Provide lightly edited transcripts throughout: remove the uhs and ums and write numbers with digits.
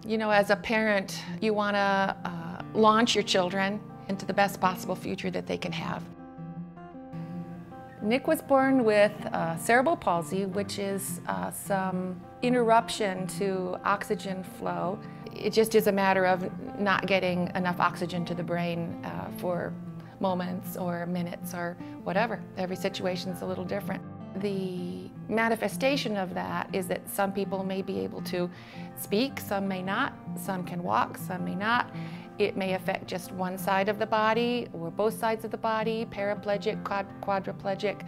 You know, as a parent, you want to launch your children into the best possible future that they can have. Nick was born with cerebral palsy, which is some interruption to oxygen flow. It just is a matter of not getting enough oxygen to the brain for moments or minutes or whatever. Every situation is a little different. The manifestation of that is that some people may be able to speak, some may not, some can walk, some may not. It may affect just one side of the body or both sides of the body, paraplegic, quadriplegic.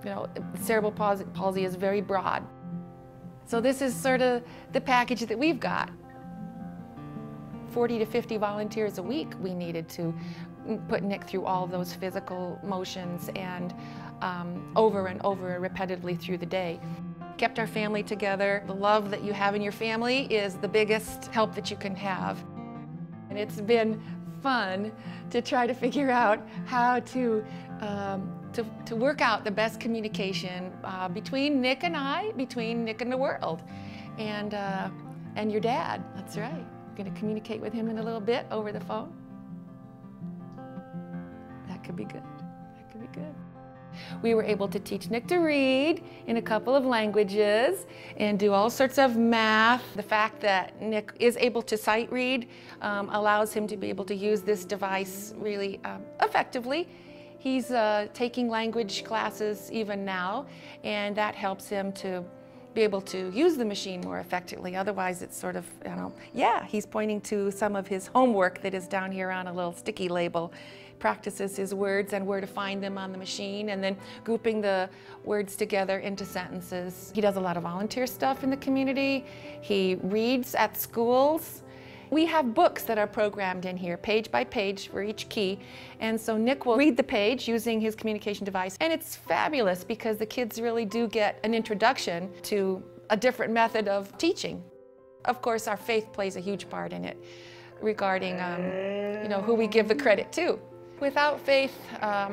You know, cerebral palsy is very broad. So this is sort of the package that we've got. 40 to 50 volunteers a week we needed to put Nick through all those physical motions and over and over repetitively through the day. Kept our family together. The love that you have in your family is the biggest help that you can have. And it's been fun to try to figure out how to work out the best communication between Nick and I, between Nick and the world, and your dad. That's right. I'm going to communicate with him in a little bit over the phone. That could be good. That could be good. We were able to teach Nick to read in a couple of languages and do all sorts of math. The fact that Nick is able to sight read allows him to be able to use this device really effectively. He's taking language classes even now, and that helps him to be able to use the machine more effectively. Otherwise, it's sort of, you know, yeah, he's pointing to some of his homework that is down here on a little sticky label. Practices his words and where to find them on the machine, and then grouping the words together into sentences. He does a lot of volunteer stuff in the community. He reads at schools. We have books that are programmed in here, page by page for each key. And so Nick will read the page using his communication device. And it's fabulous because the kids really do get an introduction to a different method of teaching. Of course, our faith plays a huge part in it regarding you know, who we give the credit to. Without faith, I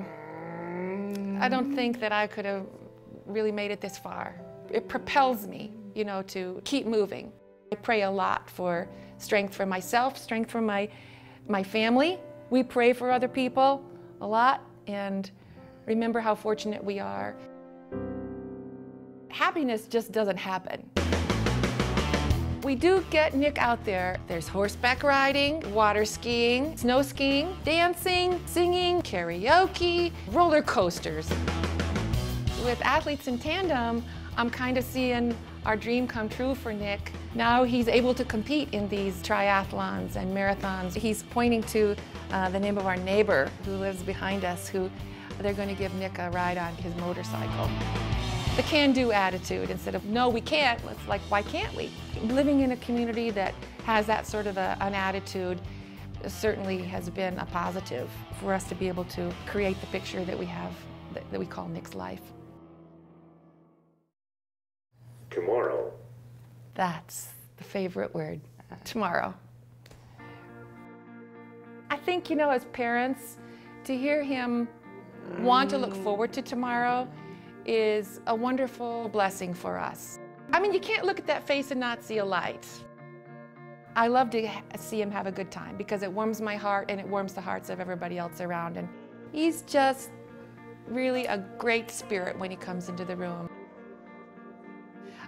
don't think that I could have really made it this far. It propels me, you know, to keep moving. I pray a lot for strength for myself, strength for my family. We pray for other people a lot and remember how fortunate we are. Happiness just doesn't happen. We do get Nick out there. There's horseback riding, water skiing, snow skiing, dancing, singing, karaoke, roller coasters. With Athletes in Tandem, I'm kind of seeing our dream come true for Nick. Now he's able to compete in these triathlons and marathons. He's pointing to the name of our neighbor who lives behind us, who they're going to give Nick a ride on his motorcycle. The can-do attitude instead of, no, we can't. It's like, why can't we? Living in a community that has that sort of an attitude certainly has been a positive for us to be able to create the picture that we have, that we call Nick's life. Tomorrow. That's the favorite word, tomorrow. I think, you know, as parents, to hear him want to look forward to tomorrow is a wonderful blessing for us. I mean, you can't look at that face and not see a light. I love to see him have a good time because it warms my heart and it warms the hearts of everybody else around. And he's just really a great spirit when he comes into the room.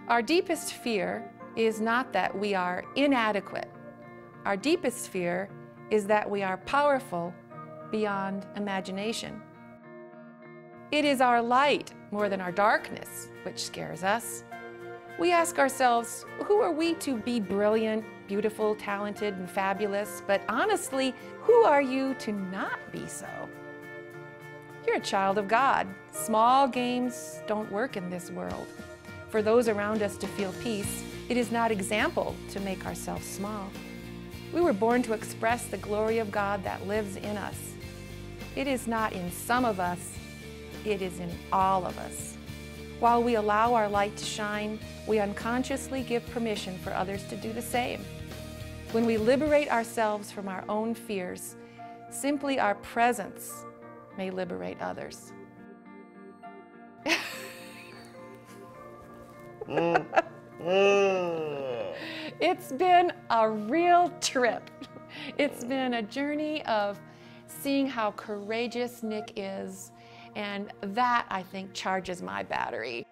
Our deepest fear is not that we are inadequate. Our deepest fear is that we are powerful beyond imagination. It is our light more than our darkness which scares us. We ask ourselves, who are we to be brilliant, beautiful, talented, and fabulous? But honestly, who are you to not be so? You're a child of God. Small games don't work in this world. For those around us to feel peace, it is not example to make ourselves small. We were born to express the glory of God that lives in us. It is not in some of us, it is in all of us. While we allow our light to shine, we unconsciously give permission for others to do the same. When we liberate ourselves from our own fears, simply our presence may liberate others. It's been a real trip. It's been a journey of seeing how courageous Nick is, and that, I think, charges my battery.